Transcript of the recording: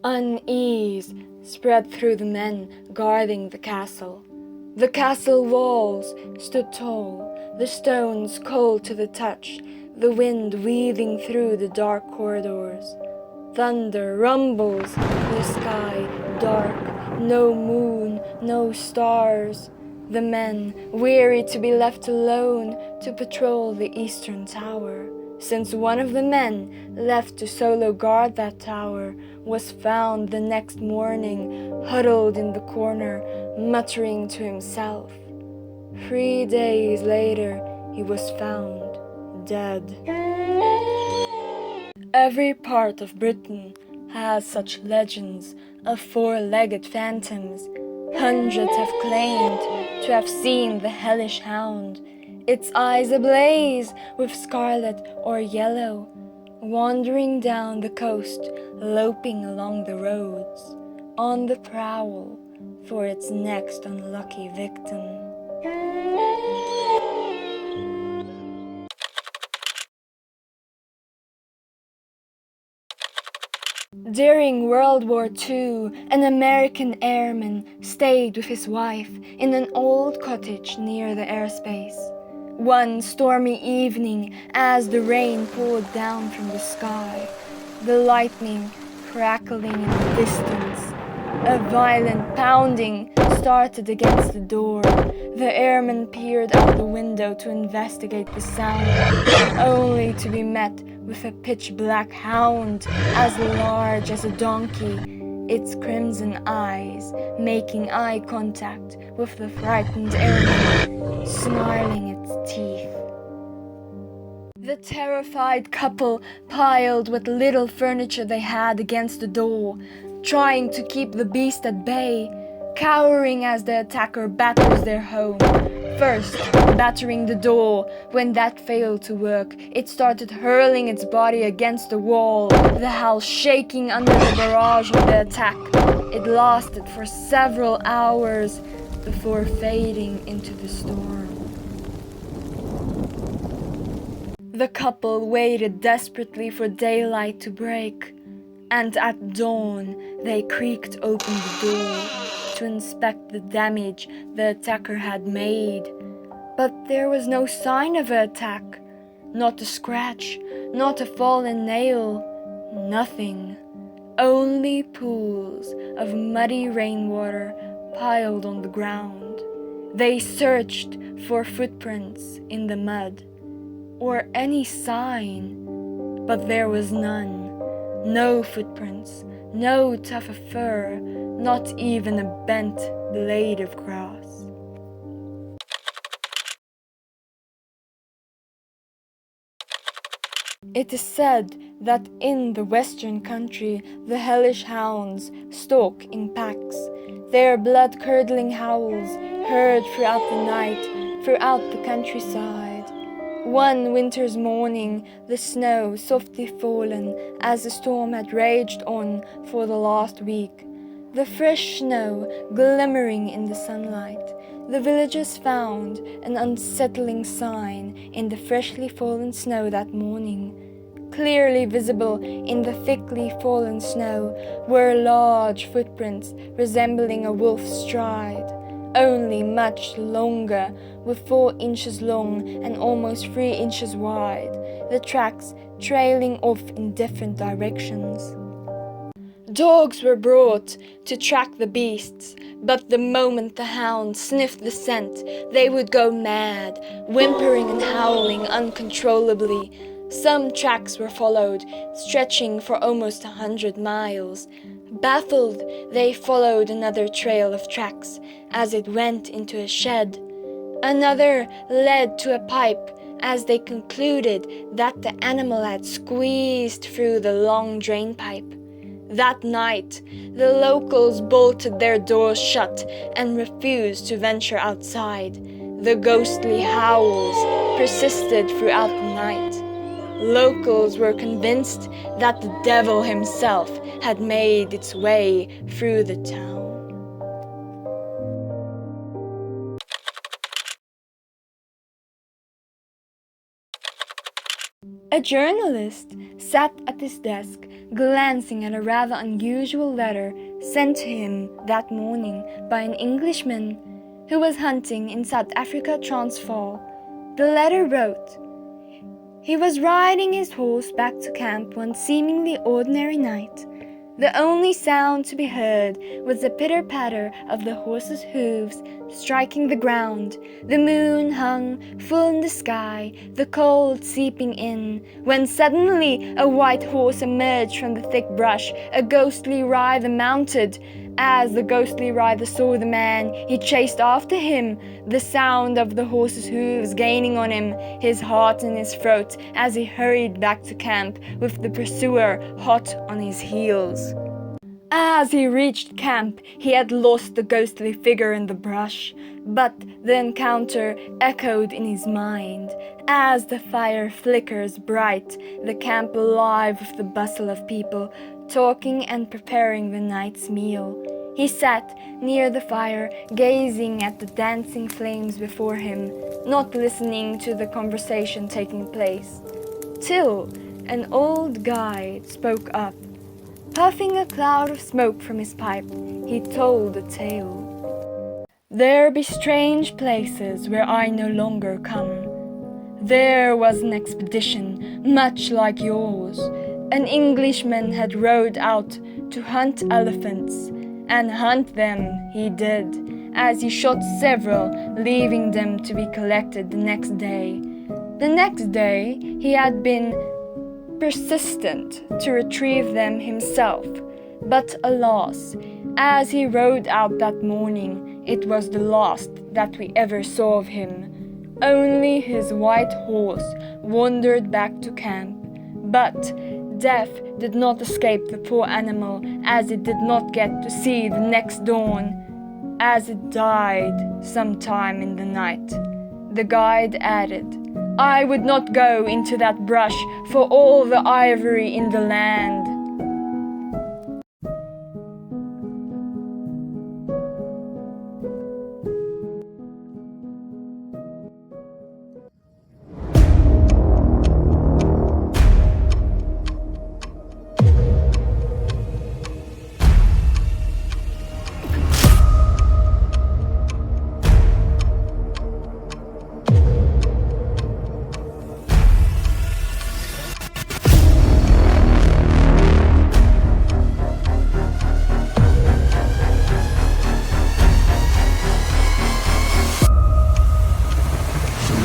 Unease spread through the men guarding the castle. The castle walls stood tall, the stones cold to the touch, the wind weaving through the dark corridors. Thunder rumbles, the sky dark, no moon, no stars. The men, weary to be left alone to patrol the eastern tower, since one of the men left to solo guard that tower was found the next morning huddled in the corner, muttering to himself. 3 days later, he was found dead. Every part of Britain has such legends of four-legged phantoms. Hundreds have claimed to have seen the Hellish Hound, its eyes ablaze with scarlet or yellow, wandering down the coast, loping along the roads, on the prowl for its next unlucky victim. During World War II, an American airman stayed with his wife in an old cottage near the airspace. One stormy evening, as the rain poured down from the sky, the lightning crackling in the distance, a violent pounding started against the door. The airman peered out the window to investigate the sound, only to be met with a pitch-black hound as large as a donkey, its crimson eyes making eye contact with the frightened airman, snarling its teeth. The terrified couple piled what little furniture they had against the door, trying to keep the beast at bay, cowering as the attacker batters their home. First, battering the door. When that failed to work, it started hurling its body against the wall, the house shaking under the barrage of the attack. It lasted for several hours before fading into the storm. The couple waited desperately for daylight to break, and at dawn they creaked open the door to inspect the damage the attacker had made. But there was no sign of an attack, not a scratch, not a fallen nail, nothing. Only pools of muddy rainwater piled on the ground. They searched for footprints in the mud, or any sign, but there was none. No footprints, no tuft of fur, not even a bent blade of grass. It is said that in the western country the hellish hounds stalk in packs, their blood-curdling howls heard throughout the night, throughout the countryside. One winter's morning, the snow softly fallen as the storm had raged on for the last week, the fresh snow glimmering in the sunlight, the villagers found an unsettling sign in the freshly fallen snow that morning. Clearly visible in the thickly fallen snow were large footprints resembling a wolf's stride, only much longer, with 4 inches long and almost 3 inches wide, the tracks trailing off in different directions. Dogs were brought to track the beasts, but the moment the hounds sniffed the scent, they would go mad, whimpering and howling uncontrollably. Some tracks were followed, stretching for almost 100 miles. Baffled, they followed another trail of tracks as it went into a shed. Another led to a pipe as they concluded that the animal had squeezed through the long drain pipe. That night, the locals bolted their doors shut and refused to venture outside. The ghostly howls persisted throughout the night. Locals were convinced that the devil himself had made its way through the town. A journalist sat at his desk, glancing at a rather unusual letter sent to him that morning by an Englishman who was hunting in South Africa Transvaal. The letter wrote, "He was riding his horse back to camp one seemingly ordinary night. The only sound to be heard was the pitter-patter of the horse's hooves striking the ground. The moon hung full in the sky, the cold seeping in, when suddenly a white horse emerged from the thick brush, a ghostly rider mounted. As the ghostly rider saw the man, he chased after him, the sound of the horse's hooves gaining on him, his heart in his throat, as he hurried back to camp with the pursuer hot on his heels. As he reached camp, he had lost the ghostly figure in the brush, but the encounter echoed in his mind. As the fire flickers bright, the camp alive with the bustle of people, talking and preparing the night's meal. He sat near the fire, gazing at the dancing flames before him, not listening to the conversation taking place, till an old guide spoke up. Puffing a cloud of smoke from his pipe, he told a tale. "There be strange places where I no longer come. There was an expedition much like yours. An Englishman had rode out to hunt elephants, and hunt them he did, as he shot several, leaving them to be collected the next day. The next day he had been persistent to retrieve them himself, but alas, as he rode out that morning, it was the last that we ever saw of him. Only his white horse wandered back to camp, but death did not escape the poor animal, as it did not get to see the next dawn, as it died sometime in the night." The guide added, "I would not go into that brush for all the ivory in the land."